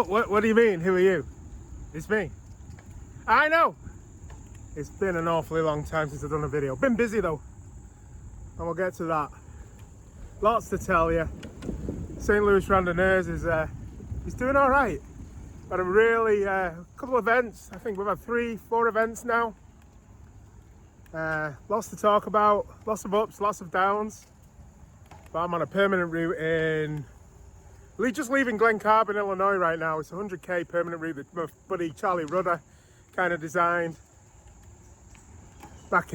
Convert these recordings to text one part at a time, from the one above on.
What do you mean? Who are you? It's me. I know. It's been an awfully long time since I've done a video. Been busy though, and we'll get to that. Lots to tell you. St. Louis Randonneurs is he's doing all right. Had a really couple of events. I think we've had 3-4 events now. Lots to talk about. Lots of ups, lots of downs. But I'm on a permanent route in. Just leaving Glen Carbon, Illinois right now. It's a 100k permanent route that my buddy Charlie Rudder kind of designed. Back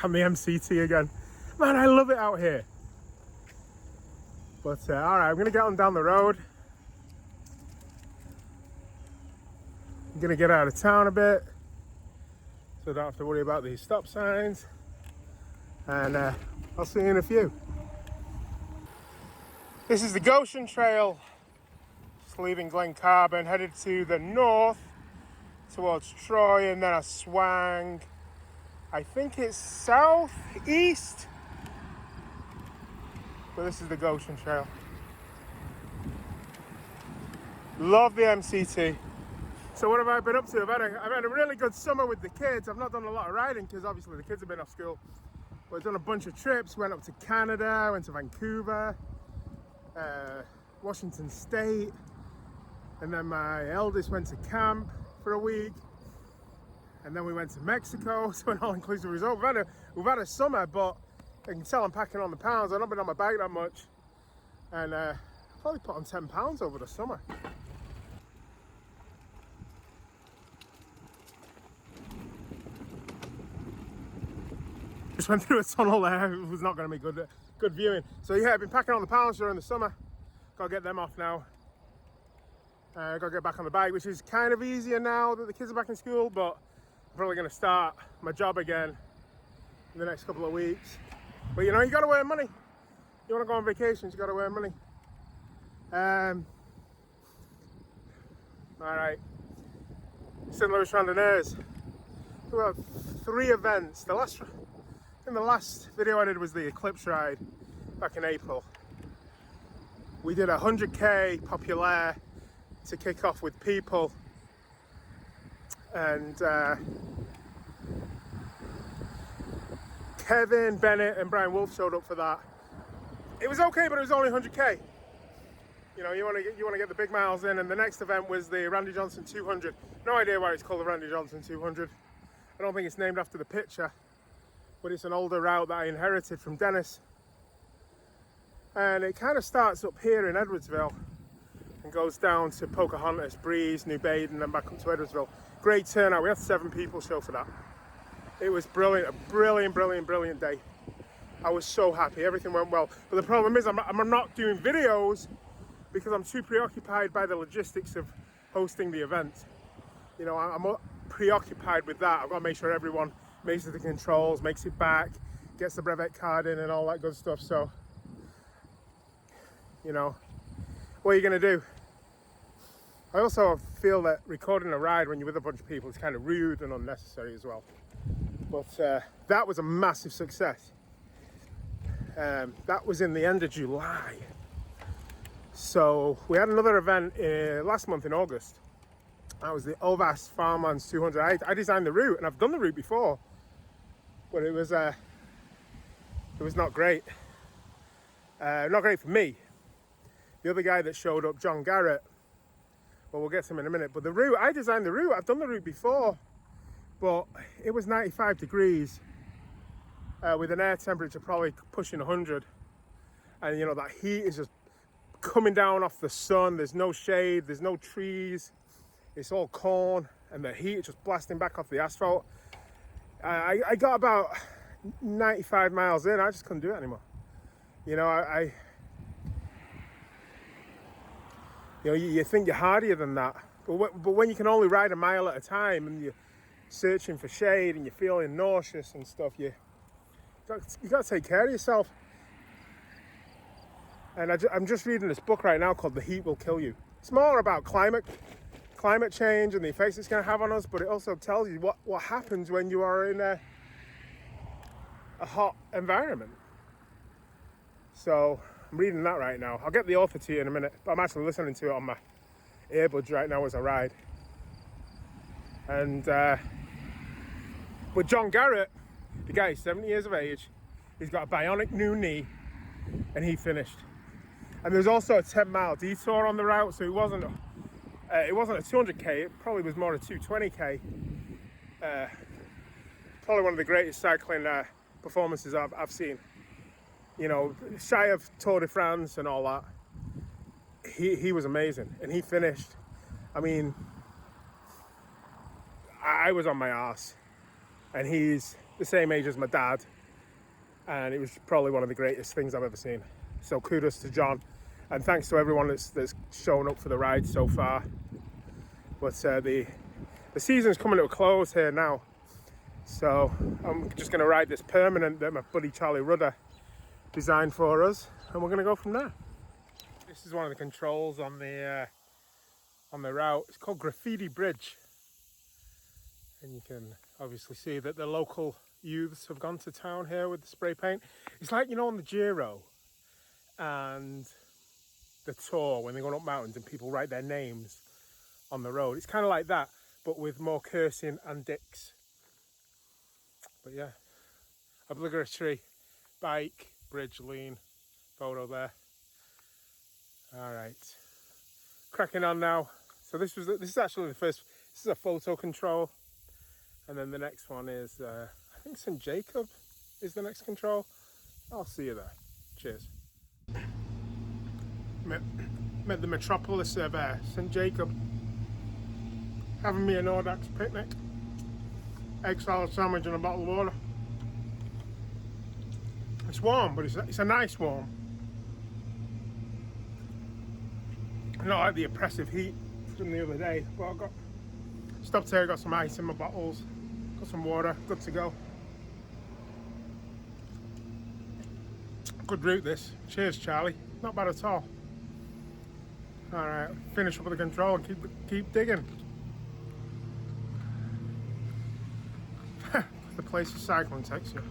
on the MCT again. Man, I love it out here. But all right, I'm gonna get on down the road. I'm gonna get out of town a bit, so I don't have to worry about these stop signs. And I'll see you in a few. This is the Goshen Trail. Just leaving Glen Carbon, headed to the north towards Troy, and then I swang. I think it's southeast, but this is the Goshen Trail. Love the MCT. So what have I been up to? I've had a really good summer with the kids. I've not done a lot of riding because obviously the kids have been off school. But I've done a bunch of trips. Went up to Canada, went to Vancouver, Washington State, and then my eldest went to camp for a week. And then we went to Mexico, so an all-inclusive resort. We've had a summer, but I can tell I'm packing on the pounds. I've not been on my bike that much. And probably put on 10 pounds over the summer. Just went through a tunnel there. It was not going to be good viewing. So yeah, I've been packing on the pounds during the summer. Got to get them off now. Got to get back on the bike, which is kind of easier now that the kids are back in school, but I'm probably going to start my job again in the next couple of weeks. But you know, you got to earn money. You want to go on vacations, you got to earn money. All right, St. Louis Randonneurs. We have 3 events. The last video I did was the Eclipse ride back in April. We did a 100k populaire to kick off with people, and Kevin Bennett and Brian Wolf showed up for that. It was okay, but it was only 100k. You know, you want to get the big miles in. And the next event was the Randy Johnson 200. No idea why it's called the Randy Johnson 200. I don't think it's named after the pitcher, but it's an older route that I inherited from Dennis. And it kind of starts up here in Edwardsville and goes down to Pocahontas, Breeze, New Baden, and back up to Edwardsville. Great turnout. We had 7 people show for that. It was brilliant, a brilliant day. I was so happy, everything went well. But the problem is I'm not doing videos because I'm too preoccupied by the logistics of hosting the event. You know, I'm preoccupied with that. I've got to make sure everyone makes it to the controls, makes it back, gets the brevet card in and all that good stuff. So, you know, what are you going to do? I also feel that recording a ride when you're with a bunch of people is kind of rude and unnecessary as well. But that was a massive success. That was in the end of July. So we had another event last month in August. That was the Ovas Farmlands 200. I designed the route, and I've done the route before, but it was not great. Not great for me. The other guy that showed up, John Garrett, well, we'll get to him in a minute. But the route, I designed the route. I've done the route before, but it was 95 degrees with an air temperature probably pushing 100. And you know, that heat is just coming down off the sun. There's no shade, there's no trees. It's all corn, and the heat is just blasting back off the asphalt. I got about 95 miles in. I just couldn't do it anymore. You know, you think you're hardier than that, but when you can only ride a mile at a time and you're searching for shade and you're feeling nauseous and stuff, you got to take care of yourself. And I'm just reading this book right now called The Heat Will Kill You. It's more about climate change and the effects it's going to have on us, but it also tells you what happens when you are in a hot environment. So I'm reading that right now. I'll get the author to you in a minute, but I'm actually listening to it on my earbuds right now as I ride. And but John Garrett, the guy is 70 years of age, he's got a bionic new knee, and he finished. And there's also a 10-mile detour on the route, so it wasn't a 200k, it probably was more a 220k. Probably one of the greatest cycling performances I've seen. You know, shy of Tour de France and all that. He was amazing, and he finished. I mean, I was on my arse, and he's the same age as my dad, and it was probably one of the greatest things I've ever seen. So kudos to John, and thanks to everyone that's shown up for the ride so far. But the season's coming to a close here now, so I'm just going to ride this permanent that my buddy Charlie Rudder designed for us, and we're going to go from there. This is one of the controls on the route. It's called Graffiti Bridge, and you can obviously see that the local youths have gone to town here with the spray paint. It's like, you know, on the Giro and the Tour when they're going up mountains and people write their names on the road. It's kind of like that, but with more cursing and dicks. But yeah, obligatory bike bridge lean photo there. All right, cracking on now. So this is actually the first. This is a photo control, and then the next one is I think St. Jacob is the next control. I'll see you there. Cheers. Met the metropolis of St. Jacob. Having me an Audax picnic. Egg salad sandwich and a bottle of water. It's warm, but it's a nice warm. Not like the oppressive heat from the other day. But I got stopped here, got some ice in my bottles, got some water, good to go. Good route this. Cheers, Charlie. Not bad at all. All right, finish up with the control and keep digging. The place for cycling takes you.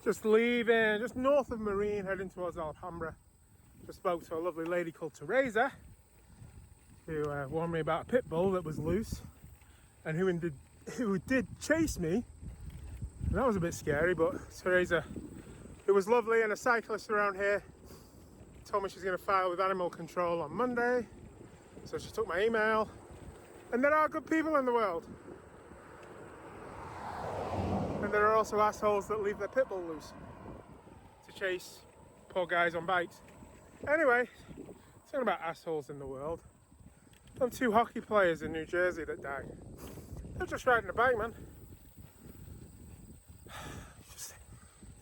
Just leaving, just north of Marine, heading towards Alhambra. Just spoke to a lovely lady called Teresa, who warned me about a pit bull that was loose, and who did chase me. And that was a bit scary, but Teresa, who was lovely and a cyclist around here, told me she's going to file with animal control on Monday. So she took my email, and there are good people in the world. And there are also assholes that leave their pit bull loose to chase poor guys on bikes. Anyway, talking about assholes in the world, done 2 hockey players in New Jersey that died. They're just riding a bike, man.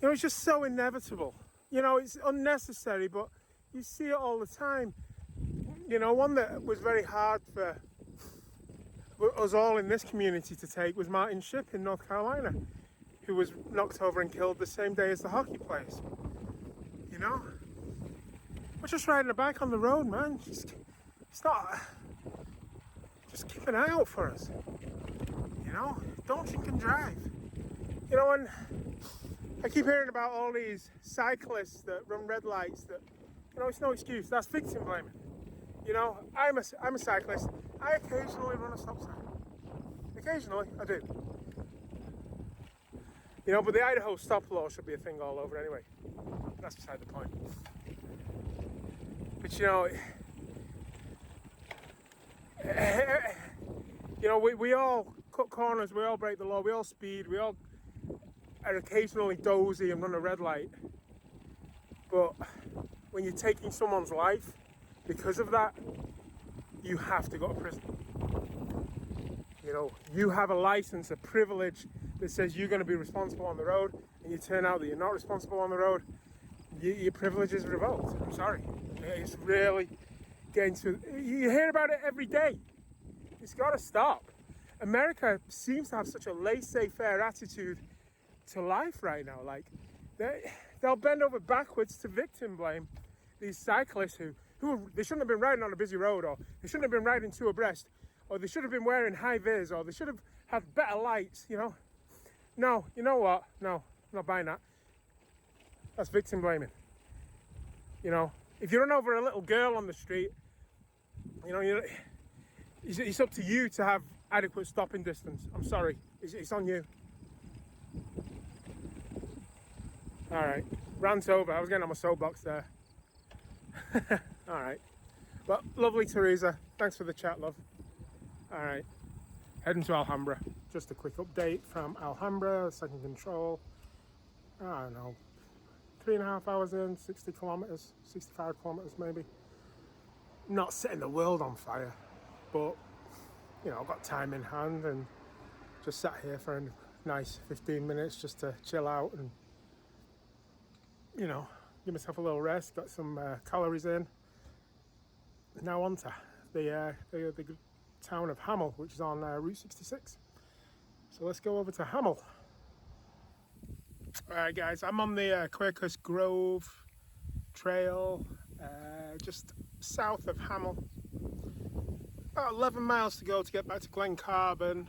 It's just so inevitable. You know, it's unnecessary, but you see it all the time. You know, one that was very hard for us all in this community to take was Martin Shipp in North Carolina, who was knocked over and killed the same day as the hockey players. You know? We're just riding a bike on the road, man. It's not... Just keep an eye out for us. You know? Don't drink and drive. You know, and I keep hearing about all these cyclists that run red lights that, you know, it's no excuse. That's victim blaming. You know, I'm a cyclist. I occasionally run a stop sign. Occasionally, I do. You know, but the Idaho stop law should be a thing all over anyway. That's beside the point. But you know, we all cut corners, we all break the law, we all speed, we all are occasionally dozy and run a red light. But when you're taking someone's life because of that, you have to go to prison. You know, you have a license, a privilege that says you're going to be responsible on the road, and you turn out that you're not responsible on the road, your privilege is revoked. I'm sorry. It's really getting to... You hear about it every day. It's got to stop. America seems to have such a laissez-faire attitude to life right now. Like, they'll bend over backwards to victim blame these cyclists who they shouldn't have been riding on a busy road, or they shouldn't have been riding two abreast, or they should have been wearing high vis, or they should have had better lights, you know. No, you know what? No, I'm not buying that. That's victim blaming. You know, if you run over a little girl on the street, you know, it's up to you to have adequate stopping distance. I'm sorry, it's on you. All right, rant over. I was getting on my soapbox there. All right, but lovely Teresa, thanks for the chat, love. All right, heading to Alhambra. Just a quick update from Alhambra, second control. I don't know, 3.5 hours in, 60 kilometers, 65 kilometers maybe. Not setting the world on fire, but you know, I've got time in hand and just sat here for a nice 15 minutes just to chill out and, you know, give myself a little rest, got some calories in. Now on to the town of Hamel, which is on Route 66. So let's go over to Hamel. Alright guys, I'm on the Quakers Grove Trail, just south of Hamel. About 11 miles to go to get back to Glen Carbon,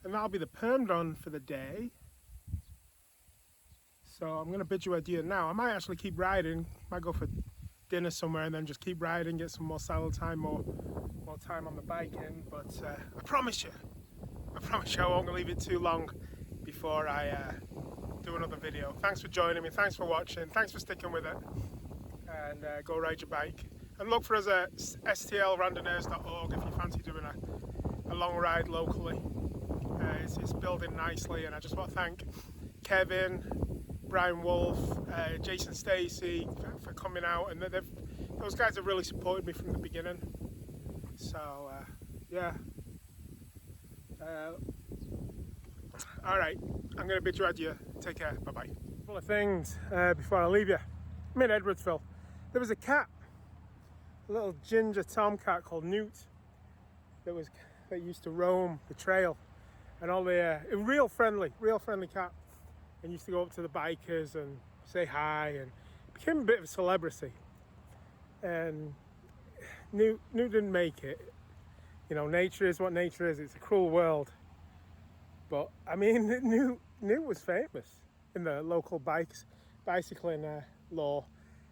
and that'll be the perm run for the day. So I'm going to bid you adieu now. I might actually keep riding, might go for dinner somewhere and then just keep riding, get some more saddle time, more time on the bike in, but I promise you I won't leave it too long before I do another video. Thanks for joining me, thanks for watching, thanks for sticking with it, and go ride your bike. And look for us at stlrandonneurs.org if you fancy doing a long ride locally. It's building nicely, and I just want to thank Kevin, Brian Wolf, Jason Stacey for coming out, and those guys have really supported me from the beginning. So yeah. Alright, I'm going to bid you adieu. Take care, bye bye. A couple of things before I leave you. I'm in Edwardsville. There was a cat, a little ginger tomcat called Newt that used to roam the trail, and all the a real friendly cat, and used to go up to the bikers and say hi, and became a bit of a celebrity. And Newt didn't make it. You know, nature is what nature is. It's a cruel world. But I mean, Newt was famous in the local bicycling law.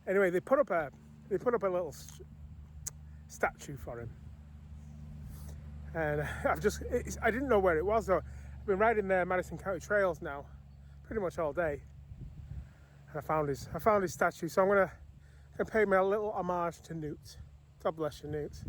Anyway, they put up a little statue for him, and I didn't know where it was though. I've been riding the Madison County trails now pretty much all day, and I found his statue, so I'm gonna pay me a little homage to Newt. God bless you, Newt.